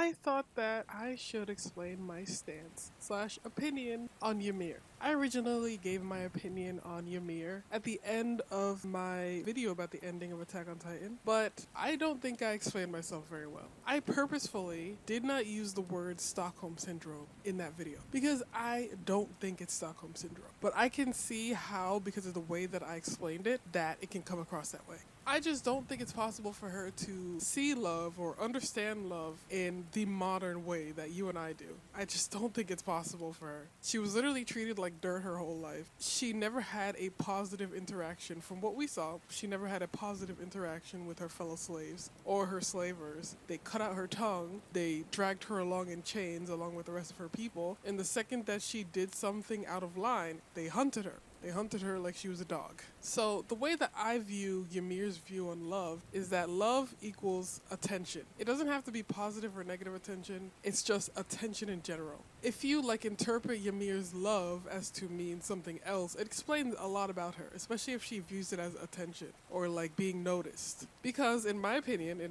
I thought that I should explain my stance slash opinion on Ymir. I originally gave my opinion on Ymir at the end of my video about the ending of Attack on Titan, but I don't think I explained myself very well. I purposefully did not use the word Stockholm Syndrome in that video because I don't think it's Stockholm Syndrome. But I can see how, because of the way that I explained it, that it can come across that way. I just don't think it's possible for her to see love or understand love in the modern way that you and I do. I just don't think it's possible for her. She was literally treated like dirt her whole life. She never had a positive interaction. From what we saw, she never had a positive interaction with her fellow slaves or her slavers. They cut out her tongue, they dragged her along in chains along with the rest of her people, and the second that she did something out of line, they hunted her. They hunted her like she was a dog. So the way that I view Ymir's view on love is that love equals attention. It doesn't have to be positive or negative attention. It's just attention in general. If you interpret Ymir's love as to mean something else, it explains a lot about her, especially if she views it as attention or being noticed. Because in my opinion,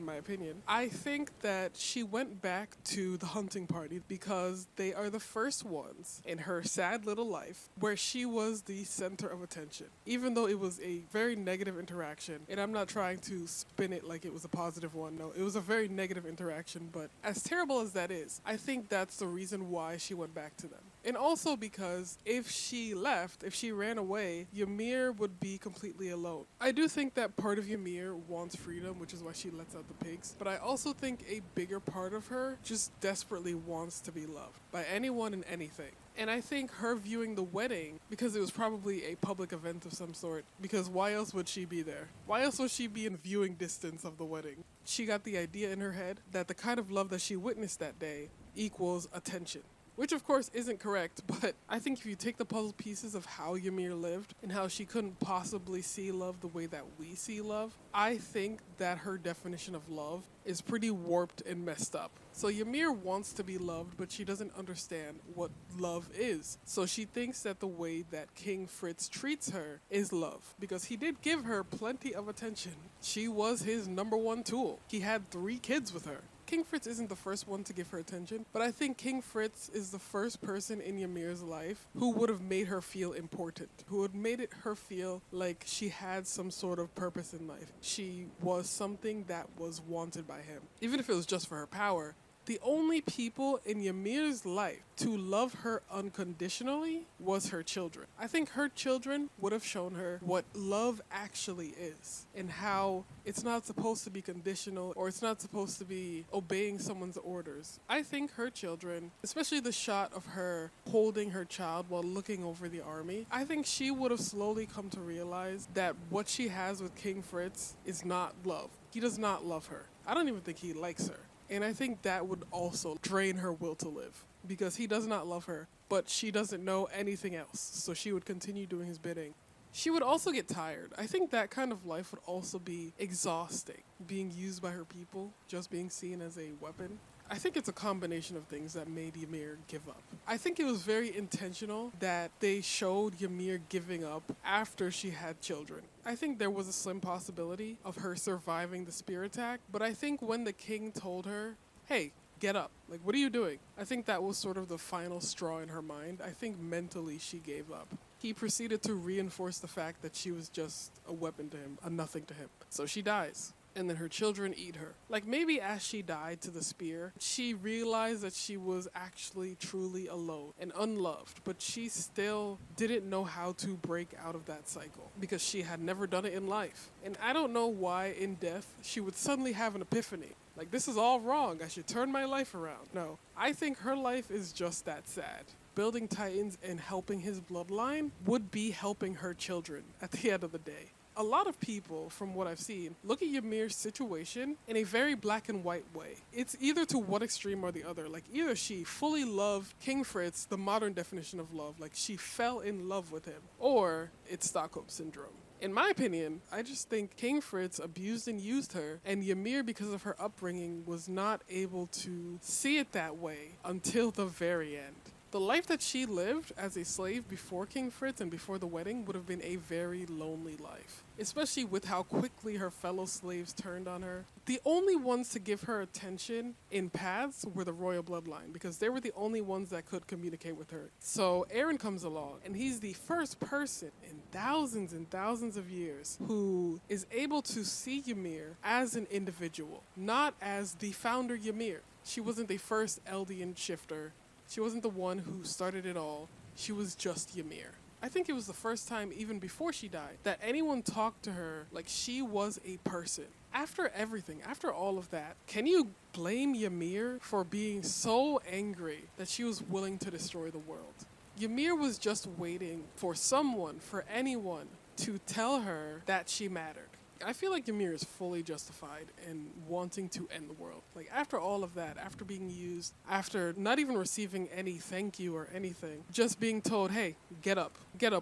I think that she went back to the hunting party because they are the first ones in her sad little life where she was the center of attention, even though it was a very negative interaction. And I'm not trying to spin it like it was a positive one. No, it was a very negative interaction, but as terrible as that is, I think that's the reason why she went back to them. And also because if she left, if she ran away, Ymir would be completely alone. I do think that part of Ymir wants freedom, which is why she lets out the pigs, but I also think a bigger part of her just desperately wants to be loved by anyone and anything. And I think her viewing the wedding, because it was probably a public event of some sort, because why else would she be there? Why else would she be in viewing distance of the wedding? She got the idea in her head that the kind of love that she witnessed that day equals attention. Which of course isn't correct, but I think if you take the puzzle pieces of how Ymir lived and how she couldn't possibly see love the way that we see love, I think that her definition of love is pretty warped and messed up. So Ymir wants to be loved, but she doesn't understand what love is. So she thinks that the way that King Fritz treats her is love, because he did give her plenty of attention. She was his number one tool. He had 3 kids with her. King Fritz isn't the first one to give her attention, but I think King Fritz is the first person in Ymir's life who would have made her feel important, who would made it her feel like she had some sort of purpose in life. She was something that was wanted by him, even if it was just for her power. The only people in Ymir's life to love her unconditionally was her children. I think her children would have shown her what love actually is and how it's not supposed to be conditional or it's not supposed to be obeying someone's orders. I think her children, especially the shot of her holding her child while looking over the army, I think she would have slowly come to realize that what she has with King Fritz is not love. He does not love her. I don't even think he likes her. And I think that would also drain her will to live, because he does not love her, but she doesn't know anything else, so she would continue doing his bidding. She would also get tired. I think that kind of life would also be exhausting, being used by her people, just being seen as a weapon. I think it's a combination of things that made Ymir give up. I think it was very intentional that they showed Ymir giving up after she had children. I think there was a slim possibility of her surviving the spear attack, but I think when the king told her, hey, get up, what are you doing? I think that was sort of the final straw in her mind. I think mentally she gave up. He proceeded to reinforce the fact that she was just a weapon to him, a nothing to him. So she dies. And then her children eat her. Maybe as she died to the spear, she realized that she was actually truly alone and unloved, but she still didn't know how to break out of that cycle because she had never done it in life. And I don't know why in death she would suddenly have an epiphany. This is all wrong. I should turn my life around. No, I think her life is just that sad. Building Titans and helping his bloodline would be helping her children at the end of the day. A lot of people, from what I've seen, look at Ymir's situation in a very black and white way. It's either to one extreme or the other. Either she fully loved King Fritz, the modern definition of love, she fell in love with him, or it's Stockholm Syndrome. In my opinion, I just think King Fritz abused and used her, and Ymir, because of her upbringing, was not able to see it that way until the very end. The life that she lived as a slave before King Fritz and before the wedding would have been a very lonely life, especially with how quickly her fellow slaves turned on her. The only ones to give her attention in paths were the royal bloodline, because they were the only ones that could communicate with her. So Eren comes along, and he's the first person in thousands and thousands of years who is able to see Ymir as an individual, not as the founder Ymir. She wasn't the first Eldian shifter. She wasn't the one who started it all. She was just Ymir. I think it was the first time, even before she died, that anyone talked to her like she was a person. After everything, after all of that, can you blame Ymir for being so angry that she was willing to destroy the world? Ymir was just waiting for someone, for anyone, to tell her that she mattered. I feel like Ymir is fully justified in wanting to end the world. Like, after all of that, after being used, after not even receiving any thank you or anything, just being told, hey, get up,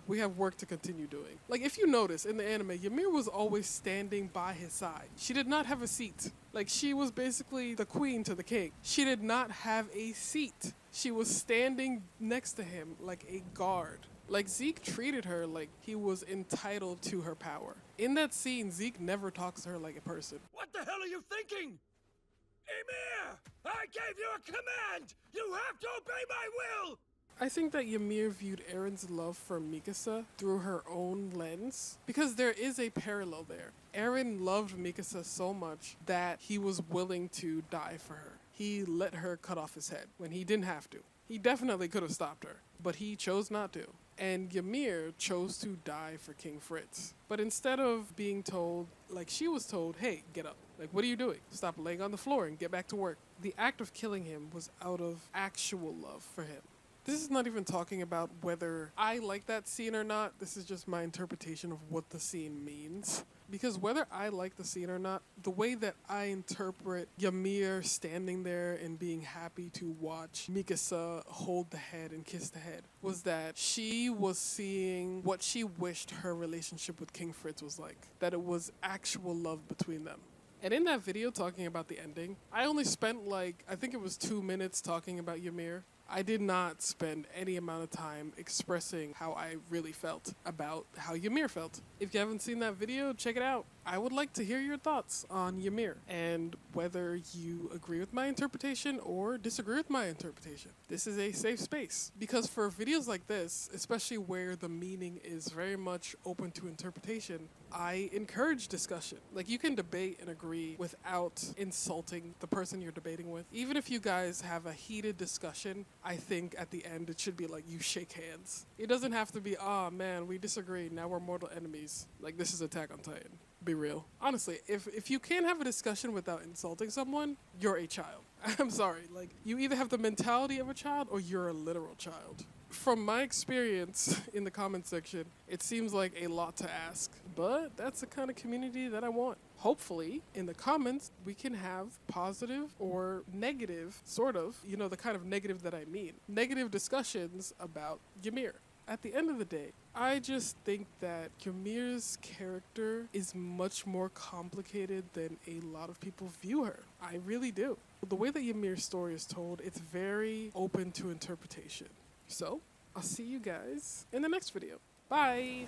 we have work to continue doing. Like, if you notice in the anime, Ymir was always standing by his side. She did not have a seat. Like, she was basically the queen to the king. She did not have a seat. She was standing next to him like a guard. Like, Zeke treated her like he was entitled to her power. In that scene, Zeke never talks to her like a person. What the hell are you thinking? Ymir! I gave you a command! You have to obey my will! I think that Ymir viewed Eren's love for Mikasa through her own lens, because there is a parallel there. Eren loved Mikasa so much that he was willing to die for her. He let her cut off his head when he didn't have to. He definitely could have stopped her, but he chose not to. And Ymir chose to die for King Fritz. But instead of being told, like she was told, hey, get up. Like, what are you doing? Stop laying on the floor and get back to work. The act of killing him was out of actual love for him. This is not even talking about whether I like that scene or not. This is just my interpretation of what the scene means. Because whether I like the scene or not, the way that I interpret Ymir standing there and being happy to watch Mikasa hold the head and kiss the head was that she was seeing what she wished her relationship with King Fritz was like. That it was actual love between them. And in that video talking about the ending, I only spent like, I think it was 2 minutes talking about Ymir. I did not spend any amount of time expressing how I really felt about how Ymir felt. If you haven't seen that video, check it out. I would like to hear your thoughts on Ymir and whether you agree with my interpretation or disagree with my interpretation. This is a safe space because for videos like this, especially where the meaning is very much open to interpretation, I encourage discussion. Like, you can debate and agree without insulting the person you're debating with. Even if you guys have a heated discussion, I think at the end it should be like you shake hands. It doesn't have to be, oh man, we disagree, now we're mortal enemies. Like, this is Attack on Titan. Be real. Honestly, if you can't have a discussion without insulting someone, you're a child. I'm sorry. Like, you either have the mentality of a child or you're a literal child. From my experience in the comment section, it seems like a lot to ask, but that's the kind of community that I want. Hopefully, in the comments, we can have positive or negative, sort of, you know, the kind of negative that I mean, negative discussions about Ymir. At the end of the day, I just think that Ymir's character is much more complicated than a lot of people view her. I really do. The way that Ymir's story is told, it's very open to interpretation. So, I'll see you guys in the next video. Bye!